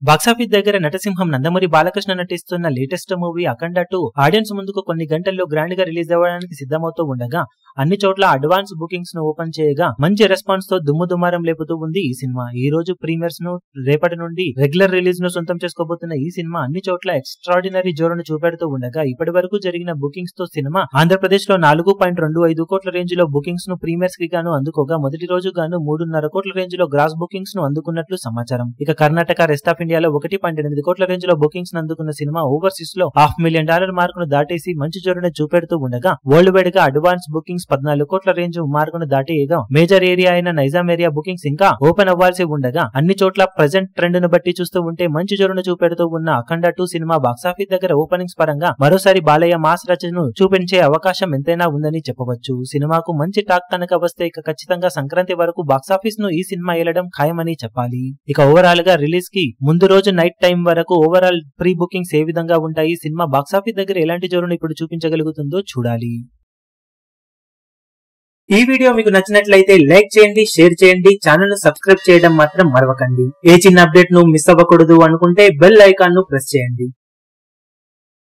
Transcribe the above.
Box office దగ్గర నటసింహం నందమూరి బాలకృష్ణ నటిస్తున్న latest movie అఖండ 2 audience ముందుకు కొన్ని గంటల్లో గ్రాండ్ గా రిలీజ్ అవ్వడానికి సిద్ధమవుతూ ఉండగా అన్ని చోట్ల అడ్వాన్స్ బుకింగ్స్ ను ఓపెన్ చేయగా మంచి రెస్పాన్స్ తో దుమ్ముదుమారం లేపుతూ ఉంది ఈ సినిమా. ఈ రోజు ప్రీమియర్స్ ను రేపటి నుండి రెగ్యులర్ రిలీజ్ ను సొంతం చేసుకోబోతున్న ఈ సినిమా అన్ని చోట్ల ఎక్స్ట్రాడినరీ జోరును చూపెడుతూ ఉండగా ఇప్పటి వరకు జరిగిన బుకింగ్స్ తో సినిమా ఆంధ్రప్రదేశ్ లో 4.25 కోట్ల రేంజ్ లో బుకింగ్స్ ను ప్రీమియర్స్ కి గాను అందుకోగా మొదటి రోజు గాను 3.5 కోట్ల రేంజ్ లో గ్రాస్ బుకింగ్స్ ను అందుకున్నట్లు సమాచారం. ఇక కర్ణాటక రెస్ట్ ఆఫ్ ఇండియాలో 1.8 కోట్ల రేంజ్ లో బుకింగ్స్ అందుకున్న సినిమా ఓవర్సీస్ లో $500,000 మార్కును దాటేసి మంచి జోరును చూపెడుతూ ఉండగా వరల్డ్ వైడ్ గా అడ్వాన్స్ బుకింగ్స్ 14 కోట్ల రేంజ్ మార్కును దాటేయగా మేజర్ ఏరియా అయిన నైజాం ఏరియా బుకింగ్స్ ఇంకా ఓపెన్ అవ్వాల్సి ఉండగా అన్ని చోట్ల ప్రెజెంట్ ట్రెండ్ ను బట్టి చూస్తూ ఉంటే మంచి జోరును చూపెడుతూ ఉన్న అఖండ 2 సినిమా బాక్సాఫీస్ దగ్గర ఓపెనింగ్స్ పరంగా మరోసారి బాలయ్య మాస్ రచనను చూపించే అవకాశం ఎంతైనా ఉందని చెప్పవచ్చు. సినిమాకు మంచి టాక్ కనుక వస్తే ఇక ఖచ్చితంగా సంక్రాంతి వరకు బాక్సాఫీస్ ను ఈ సినిమా ఏలడం ఖాయమని చెప్పాలి. ఇక ఓవరాల్ గా రిలీజ్ కి ముందు రోజు నైట్ టైం వరకు ఓవరాల్ ప్రీ బుకింగ్స్ ఏ విధంగా ఉంటాయి, సినిమా బాక్సాఫీస్ దగ్గర ఎలాంటి జోరును ఇప్పుడు చూపించగలుగుతుందో చూడాలి. ఈ వీడియో మీకు నచ్చినట్లయితే లైక్ చేయండి, షేర్ చేయండి, ఛానల్ ను సబ్స్క్రైబ్ చేయడం మాత్రం మరవకండి. ఏ చిన్న అప్డేట్ ను మిస్ అవ్వకూడదు అనుకుంటే బెల్ ఐకాన్ ను ప్రెస్ చేయండి.